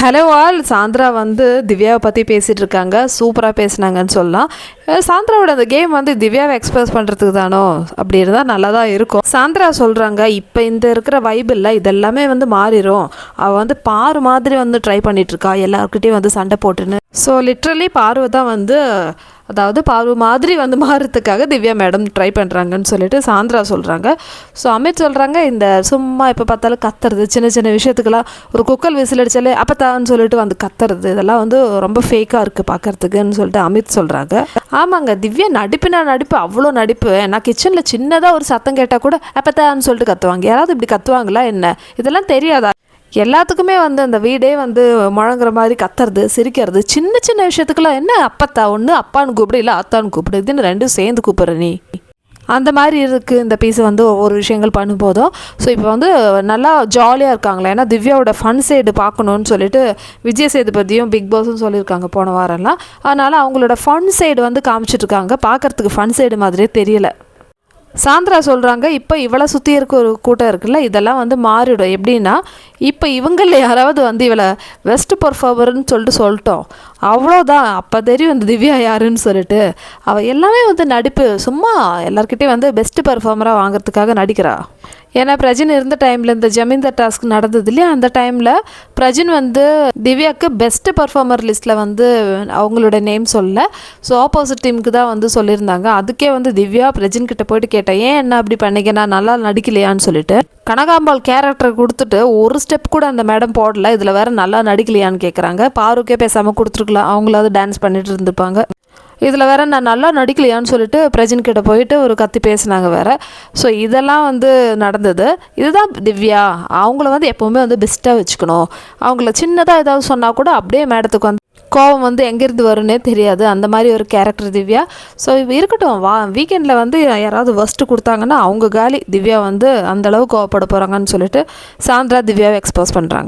Hello all. Sandra வந்து திவ்யாவை பற்றி பேசிகிட்டு இருக்காங்க. சூப்பராக பேசினாங்கன்னு சொல்லலாம். சாந்திராவோட அந்த கேம் வந்து திவ்யாவை எக்ஸ்பிரஸ் பண்ணுறதுக்கு தானோ அப்படி இருந்தால் நல்லா தான் இருக்கும். சாந்திரா சொல்கிறாங்க, இப்போ இந்த இருக்கிற வைபிளில் இதெல்லாமே வந்து மாறிடும். அவள் வந்து பாரு மாதிரி வந்து ட்ரை பண்ணிகிட்ருக்கா, எல்லாருக்கிட்டையும் வந்து சண்டை போட்டுன்னு. ஸோ லிட்ரலி பார்வை தான் வந்து, அதாவது பார்வை மாதிரி வந்து மாறுறதுக்காக திவ்யா மேடம் ட்ரை பண்ணுறாங்கன்னு சொல்லிட்டு சாந்திரா சொல்கிறாங்க. ஸோ அமித் சொல்கிறாங்க, இந்த சும்மா இப்போ பார்த்தாலும் கத்துறது, சின்ன சின்ன விஷயத்துக்கெல்லாம் ஒரு குக்கல் விசில் அடித்தாலே அப்போத்தான்னு சொல்லிட்டு வந்து கத்துறது, இதெல்லாம் வந்து ரொம்ப ஃபேக்காக இருக்குது பார்க்குறதுக்குன்னு சொல்லிட்டு அமித் சொல்கிறாங்க. ஆமாங்க, திவ்யா நடிப்பு அவ்வளோ நடிப்பு. நான் கிச்சனில் சின்னதாக ஒரு சத்தம் கேட்டால் கூட அப்போத்தான்னு சொல்லிட்டு கத்துவாங்க. யாராவது இப்படி கத்துவாங்களா என்ன? இதெல்லாம் தெரியாதா? எல்லாத்துக்குமே வந்து அந்த வீடே வந்து முழங்குற மாதிரி கத்துறது, சிரிக்கிறது, சின்ன சின்ன விஷயத்துக்கெல்லாம் என்ன அப்பத்தா, ஒன்று அப்பான்னு கூப்பிடு, இல்லை அத்தான்னு கூப்பிடு, இதுன்னு ரெண்டும் சேர்ந்து கூப்பிட்ற நீ, அந்த மாதிரி இருக்குது இந்த பீஸ் வந்து ஒவ்வொரு விஷயங்கள் பண்ணும்போதும். ஸோ இப்போ வந்து நல்லா ஜாலியாக இருக்காங்களே, ஏன்னா திவ்யாவோட ஃபன் சைடு பார்க்கணுன்னு சொல்லிட்டு விஜய் சேதுபதியும் பிக் பாஸும் சொல்லியிருக்காங்க போன வாரம்லாம். அதனால் அவங்களோட ஃபன் சைடு வந்து காமிச்சிட்ருக்காங்க. பார்க்குறதுக்கு ஃபன் சைடு மாதிரியே தெரியல. சாந்திரா சொல்கிறாங்க, இப்போ இவளை சுற்றி இருக்க ஒரு கூட்டம் இருக்குல்ல, இதெல்லாம் வந்து மாறிடும். எப்படின்னா, இப்போ இவங்களில் யாராவது வந்து இவளை பெஸ்ட் பர்ஃபார்மர்னு சொல்லிட்டோம், அவ்வளோதான். அப்போ தெரியும் இந்த திவ்யா யாருன்னு சொல்லிட்டு. அவள் எல்லாமே வந்து நடிப்பு, சும்மா எல்லாருக்கிட்டையும் வந்து பெஸ்ட் பர்ஃபார்மராக வாங்கிறதுக்காக நடிக்கிறா. ஏன்னா பிரஜின் இருந்த டைமில் இந்த ஜமீன்தார் டாஸ்க் நடந்தது இல்லையா, அந்த டைமில் பிரஜின் வந்து திவ்யாவுக்கு பெஸ்ட்டு பர்ஃபார்மர் லிஸ்ட்டில் வந்து அவங்களோட நேம் சொல்லலை. ஸோ ஆப்போசிட் டீமுக்கு தான் வந்து சொல்லியிருந்தாங்க. அதுக்கே வந்து திவ்யா பிரஜின் கிட்ட போயிட்டு கேட்டேன், ஏன் என்ன அப்படி பண்ணிக்க, நான் நல்லா நடிக்கலையான்னு சொல்லிட்டு. கனகாம்பாள் கேரக்டர் கொடுத்துட்டு ஒரு ஸ்டெப் கூட அந்த மேடம் போடல, இதில் வேறு நல்லா நடிக்கலையான்னு கேட்குறாங்க. பாருக்கே பேசாமல் கொடுத்துருக்கலாம், அவங்களாவது டான்ஸ் பண்ணிட்டு இருந்திருப்பாங்க. இதில் வேறு நான் நல்லா நடிக்கலையான்னு சொல்லிட்டு பிரஜின் கிட்ட போயிட்டு ஒரு கத்தி பேசினாங்க வேறு. ஸோ இதெல்லாம் வந்து நடந்தது. இதுதான் திவ்யா. அவங்கள வந்து எப்போவுமே வந்து பெஸ்ட்டாக வச்சுக்கணும். அவங்கள சின்னதாக ஏதாவது சொன்னால் கூட அப்படியே மேடத்துக்கு வந்து கோவம் வந்து எங்கேருந்து வரும்னே தெரியாது, அந்த மாதிரி ஒரு கேரக்டர் திவ்யா. ஸோ இருக்கட்டும், வீக்கெண்டில் வந்து யாராவது ஃபஸ்ட்டு கொடுத்தாங்கன்னா அவங்க காலி. திவ்யா வந்து அந்தளவு கோவப்பட போகிறாங்கன்னு சொல்லிட்டு சாந்திரா திவ்யாவை எக்ஸ்போஸ் பண்ணுறாங்க.